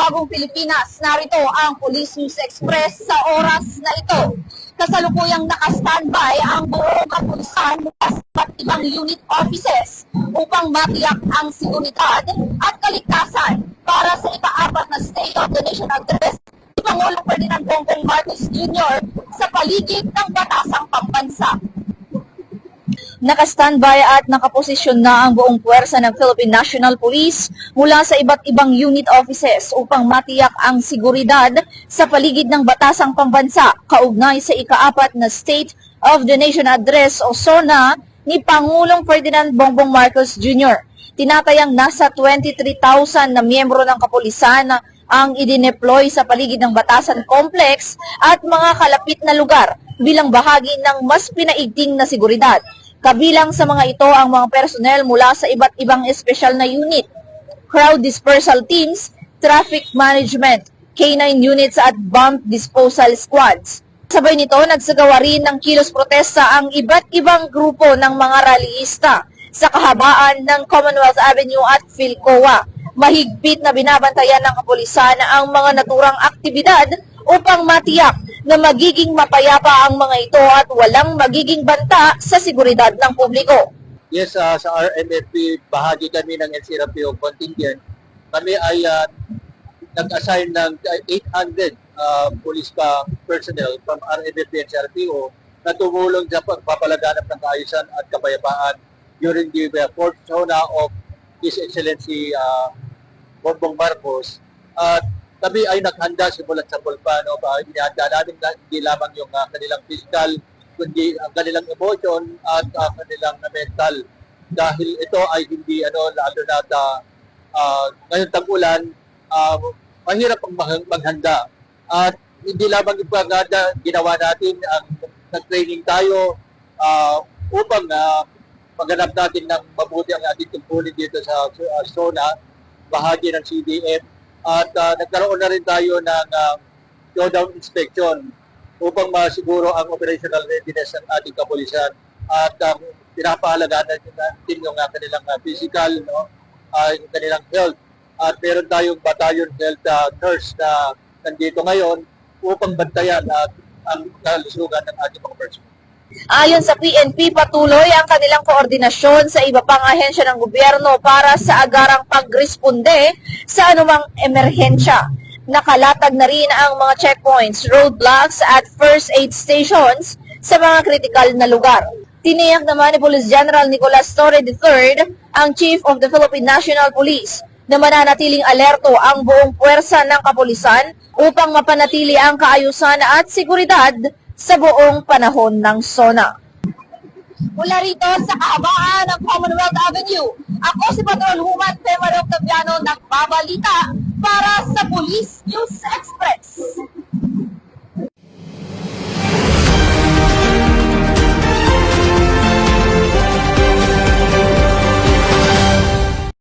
Bagong Pilipinas, narito ang Police News Express sa oras na ito. Kasalukuyang naka-standby ang buong kapulisan mula sa iba't ibang unit offices upang matiyak ang seguridad at kaligtasan para sa ika-4 na State of the Nation Address ni Pangulong Ferdinand Bongbong Marcos Jr. sa paligid ng batasang pambansa. Naka-standby at nakaposisyon na ang buong puwersa ng Philippine National Police mula sa iba't ibang unit offices upang matiyak ang seguridad sa paligid ng batasang pambansa kaugnay sa ika-4 na State of the Nation Address o SONA ni Pangulong Ferdinand Bongbong Marcos Jr. Tinatayang nasa 23,000 na miyembro ng kapulisan ang idineploy sa paligid ng Batasan Complex at mga kalapit na lugar bilang bahagi ng mas pinaigting na seguridad. Kabilang sa mga ito ang mga personnel mula sa iba't ibang espesyal na unit, crowd dispersal teams, traffic management, K9 units at bomb disposal squads. Sabay nito, nagsagawa rin ng kilos protesta ang iba't ibang grupo ng mga rallyista sa kahabaan ng Commonwealth Avenue at Philcoa. Mahigpit na binabantayan ng kapulisan ang mga naturang aktibidad upang matiyak na magiging mapayapa ang mga ito at walang magiging banta sa seguridad ng publiko. Yes, sa RMFP, bahagi kami ng NCRPO contingent. Kami ay nag-assign ng 800 police personnel from RMFP and NCRPO na tumulong sa pagpapalaganap ng kaayusan at kapayapaan during the fourth SONA of His Excellency Bongbong Marcos. At kami ay naghanda simulat sa Pulpa. Inihanda namin hindi lamang yung kanilang physical, kundi ang kanilang emotion at kanilang mental. Dahil ito ay hindi, lalo na ngayon tag-ulan, mahirap ang maghanda. At hindi lamang yung pagkada, ginawa natin, nag-training tayo upang maghanap natin ng mabuti ang ating tungkulin dito sa SONA, bahagi ng CDF. At nagkaroon na rin tayo ng showdown inspection upang masiguro ang operational readiness ng ating kapulisan. At pinapahalagaan natin yung kanilang physical, yung kanilang health. At meron tayong battalion health nurse na nandito ngayon upang bantayan ang kalusugan ng ating mga personnel. Ayon sa PNP, patuloy ang kanilang koordinasyon sa iba pang ahensya ng gobyerno para sa agarang pagresponde sa anumang emerhensya. Nakalatag na rin ang mga checkpoints, roadblocks at first aid stations sa mga kritikal na lugar. Tiniyak naman ni Police General Nicolas Torre III, ang Chief of the Philippine National Police, na mananatiling alerto ang buong puwersa ng kapulisan upang mapanatili ang kaayusan at seguridad sa buong panahon ng SONA. Mula rito sa kahabaan ng Commonwealth Avenue, ako si Patrol Human Femar Octaviano, nagbabalita para sa Police News Express.